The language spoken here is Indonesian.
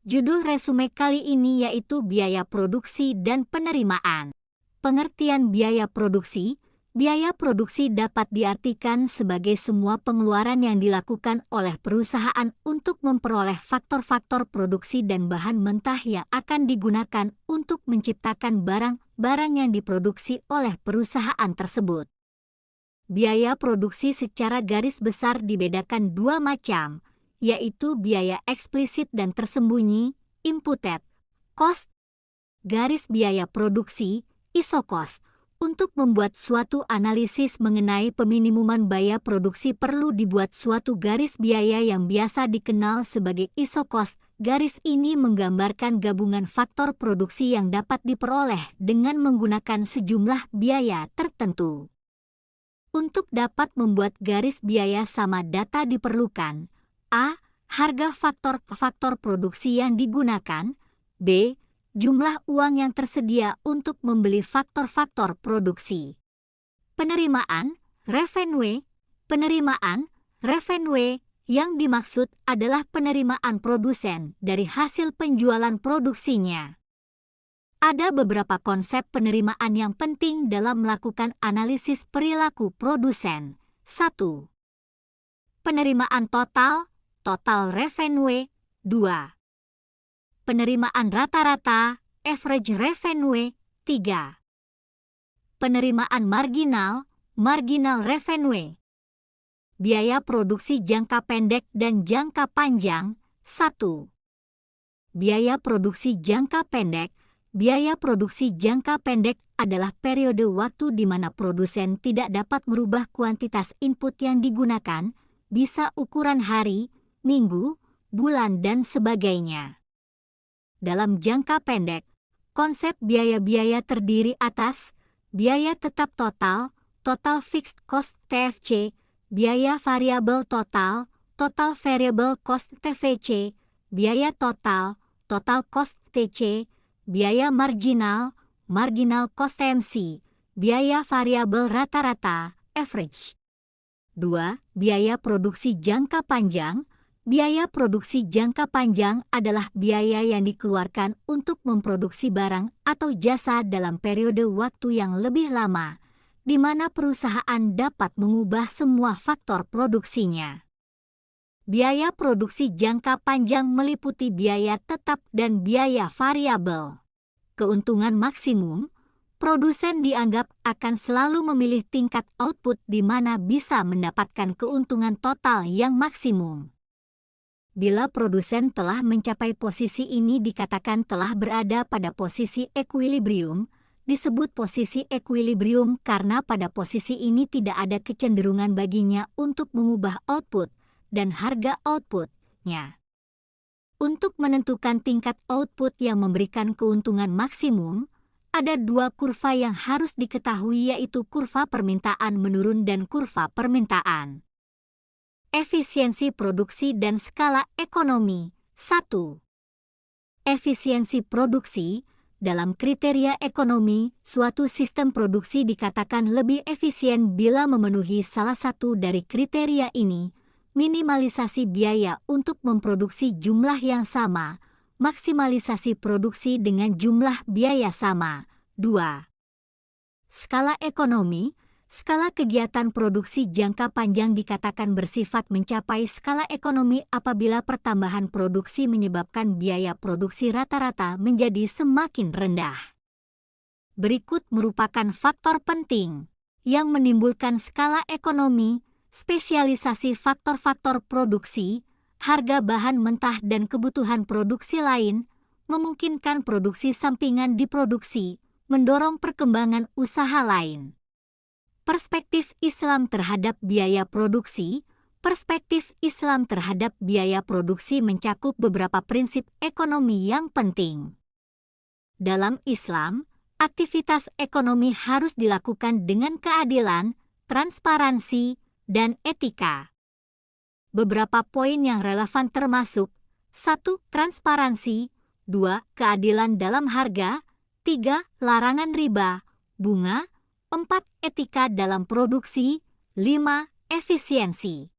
Judul resume kali ini yaitu biaya produksi dan penerimaan. Pengertian biaya produksi. Biaya produksi dapat diartikan sebagai semua pengeluaran yang dilakukan oleh perusahaan untuk memperoleh faktor-faktor produksi dan bahan mentah yang akan digunakan untuk menciptakan barang-barang yang diproduksi oleh perusahaan tersebut. Biaya produksi secara garis besar dibedakan dua macam, yaitu biaya eksplisit dan tersembunyi, inputted cost, garis biaya produksi, ISO cost. Untuk membuat suatu analisis mengenai peminimuman biaya produksi perlu dibuat suatu garis biaya yang biasa dikenal sebagai ISO cost. Garis ini menggambarkan gabungan faktor produksi yang dapat diperoleh dengan menggunakan sejumlah biaya tertentu. Untuk dapat membuat garis biaya sama data diperlukan: A. Harga faktor produksi yang digunakan. B. Jumlah uang yang tersedia untuk membeli faktor-faktor produksi. Penerimaan, revenue. Penerimaan, revenue, yang dimaksud adalah penerimaan produsen dari hasil penjualan produksinya. Ada beberapa konsep penerimaan yang penting dalam melakukan analisis perilaku produsen. 1. Penerimaan total revenue. 2. Penerimaan rata-rata, average revenue. 3. Penerimaan marginal revenue. Biaya produksi jangka pendek dan jangka panjang. 1. Biaya produksi jangka pendek. Biaya produksi jangka pendek adalah periode waktu di mana produsen tidak dapat merubah kuantitas input yang digunakan, bisa ukuran hari, minggu, bulan, dan sebagainya. Dalam jangka pendek, konsep biaya-biaya terdiri atas biaya tetap total fixed cost TFC, biaya variabel total variable cost TVC, biaya total cost TC, biaya marginal cost MC, biaya variabel rata-rata average. 2. Biaya produksi jangka panjang. Biaya produksi jangka panjang adalah biaya yang dikeluarkan untuk memproduksi barang atau jasa dalam periode waktu yang lebih lama, di mana perusahaan dapat mengubah semua faktor produksinya. Biaya produksi jangka panjang meliputi biaya tetap dan biaya variabel. Keuntungan maksimum. Produsen dianggap akan selalu memilih tingkat output di mana bisa mendapatkan keuntungan total yang maksimum. Bila produsen telah mencapai posisi ini dikatakan telah berada pada posisi equilibrium, disebut posisi equilibrium karena pada posisi ini tidak ada kecenderungan baginya untuk mengubah output dan harga output-nya. Untuk menentukan tingkat output yang memberikan keuntungan maksimum, ada dua kurva yang harus diketahui yaitu kurva permintaan menurun dan kurva permintaan. Efisiensi produksi dan skala ekonomi. 1. Efisiensi produksi. Dalam kriteria ekonomi, suatu sistem produksi dikatakan lebih efisien bila memenuhi salah satu dari kriteria ini: minimalisasi biaya untuk memproduksi jumlah yang sama, maksimalisasi produksi dengan jumlah biaya sama. 2. Skala ekonomi. Skala kegiatan produksi jangka panjang dikatakan bersifat mencapai skala ekonomi apabila pertambahan produksi menyebabkan biaya produksi rata-rata menjadi semakin rendah. Berikut merupakan faktor penting yang menimbulkan skala ekonomi: spesialisasi faktor-faktor produksi, harga bahan mentah dan kebutuhan produksi lain, memungkinkan produksi sampingan diproduksi, mendorong perkembangan usaha lain. Perspektif Islam terhadap biaya produksi. Perspektif Islam terhadap biaya produksi mencakup beberapa prinsip ekonomi yang penting. Dalam Islam, aktivitas ekonomi harus dilakukan dengan keadilan, transparansi, dan etika. Beberapa poin yang relevan termasuk 1. Transparansi, 2. Keadilan dalam harga, 3. Larangan riba, bunga, 4. Etika dalam produksi, 5. Efisiensi.